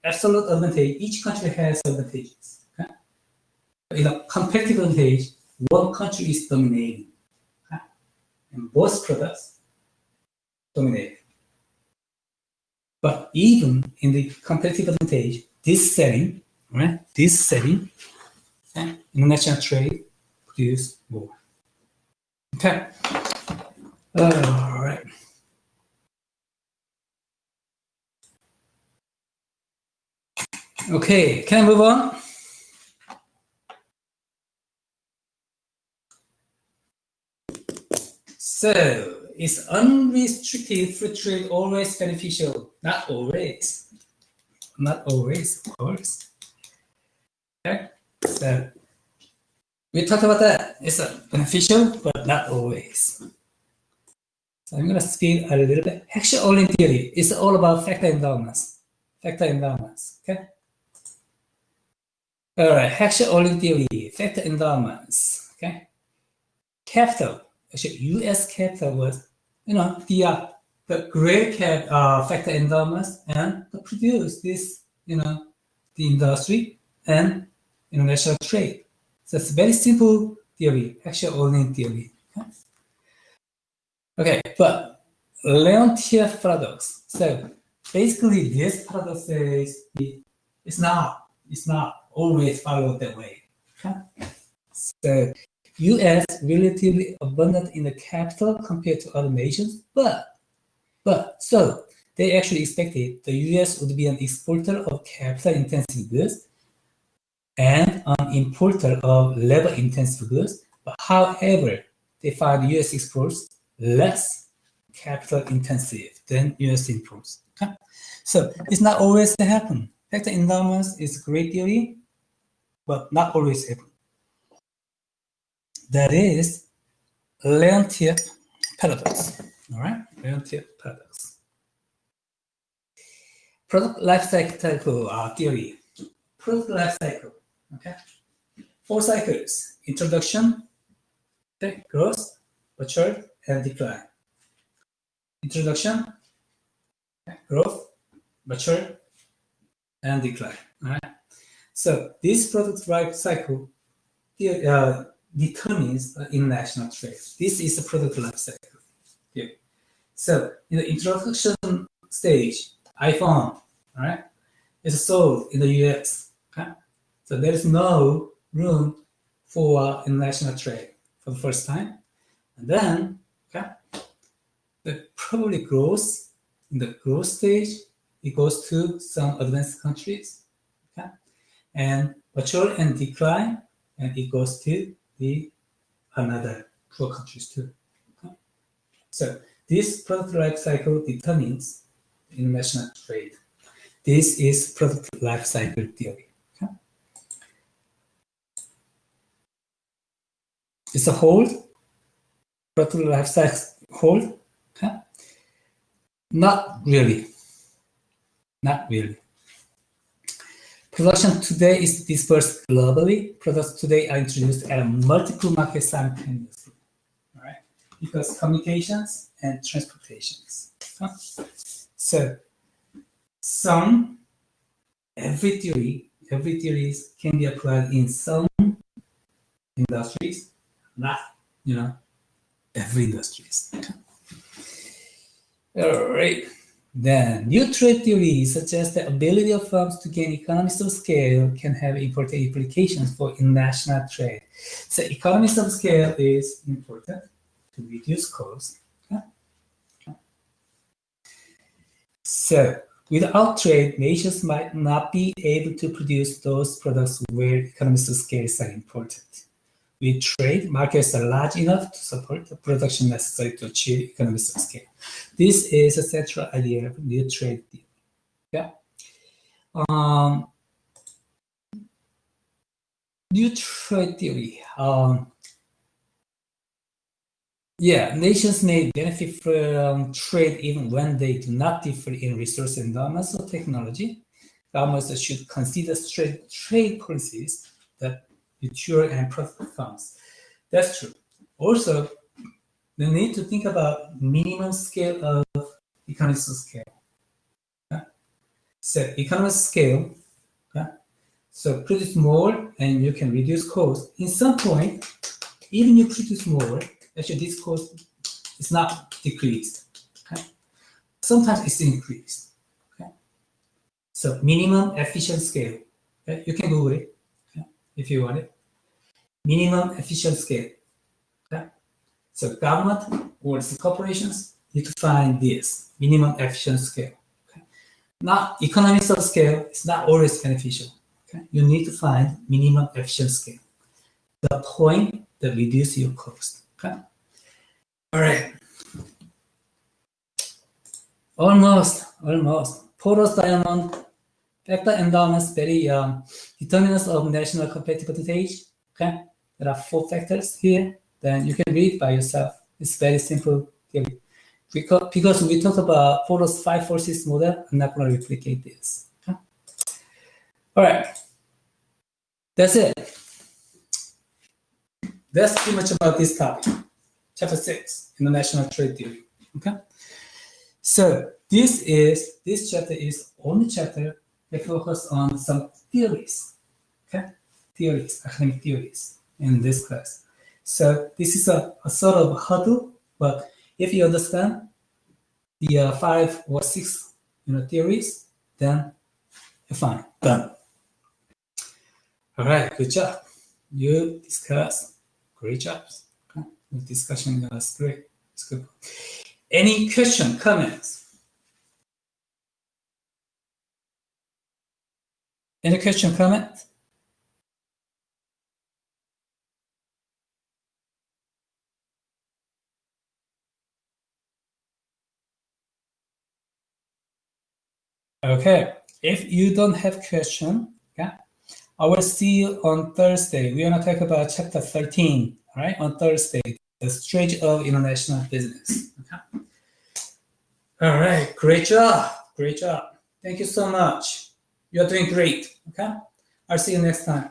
absolute advantage, each country has advantages. Okay? In a competitive advantage, one country is dominating, okay? And both products dominate. But even in the competitive advantage, this setting, right? This setting, okay? International trade produce more. Okay. All right. Okay, can I move on? So, is unrestricted free trade always beneficial? Not always. Not always, of course. Okay, so we talked about that. It's beneficial, but not always. So I'm going to speed a little bit. Action-only theory is all about factor endowments. Factor endowments, okay? All right, action-only theory, factor endowments, okay? Capital, actually U.S. capital was, the great factor endowments and to produce this, the industry and international trade. So it's a very simple theory, action-only theory. Okay, but Leontief paradox. So basically, this paradox says it's not always followed that way. Okay? So U.S. relatively abundant in the capital compared to other nations, but so they actually expected the U.S. would be an exporter of capital-intensive goods and an importer of labor-intensive goods. But however, they find U.S. exports less capital-intensive than U.S. imports. Okay? So it's not always to happen. Factor endowments is a great theory, but not always happen. That is Leontief paradox. All right, Leontief paradox. Product life cycle theory. Product life cycle. Okay, 4 cycles: introduction, okay, growth, mature, and decline. Introduction, okay, growth, mature, and decline. All right. So this product life cycle determines international trade. This is the product life cycle. Yeah. So in the introduction stage, iPhone, all right, is sold in the US. Okay? So there is no room for international trade for the first time. And then, okay, the probably grows in the growth stage. It goes to some advanced countries, okay, and mature and decline, and it goes to the another poor countries too. Okay? So this product life cycle determines international trade. This is product life cycle theory. Okay? It's a hold, product life cycle hold. Okay? Not really. Not really. Production today is dispersed globally. Products today are introduced at multiple markets simultaneously. All right? Because communications and transportations. Okay? So every theories can be applied in some industries, not every industries. All right. Then new trade theories such as the ability of firms to gain economies of scale can have important implications for international trade. So economies of scale is important to reduce costs. Okay? So without trade, nations might not be able to produce those products where economies of scale are important. With trade, markets are large enough to support the production necessary to achieve economies of scale. This is a central idea of new trade theory. Yeah. New trade theory. Nations may benefit from trade even when they do not differ in resource endowments or technology. Governments should consider trade policies that mature and profit firms. That's true. Also, they need to think about minimum scale of economies of scale. Okay? So economies of scale, okay? So produce more and you can reduce cost. In some point, even you produce more, actually this cost is not decreased. Okay? Sometimes it's increased. Okay? So minimum efficient scale. Okay? You can Google it, okay? If you want it. Minimum efficient scale. Okay? So government or corporations need to find this minimum efficient scale. Okay? Not economies of scale is not always beneficial. Okay? You need to find minimum efficient scale. The point that reduces your cost. Okay? All right. Almost. Porous diamond, factor endowments very determinants of national competitive advantage. Okay? There are 4 factors here. Then you can read by yourself. It's very simple theory. Because we talked about Porous 5 forces model, I'm not going to replicate this. Okay? All right. That's it. That's pretty much about this topic. Chapter 6, International Trade Theory. Okay? So this chapter is only chapter that focuses on some theories. Okay? Academic theories in this class. So this is a sort of hurdle, but if you understand the 5 or 6 theories, then you're fine. Done. All right, good job. You discussed. Great job. Okay. The discussion was great. It's good. Any question, comments? Any question, comment? Okay, if you don't have question, okay, I will see you on Thursday. We're gonna talk about chapter 13, all right, on Thursday, the strategy of international business. Okay. All right, great job. Thank you so much. You're doing great, okay? I'll see you next time.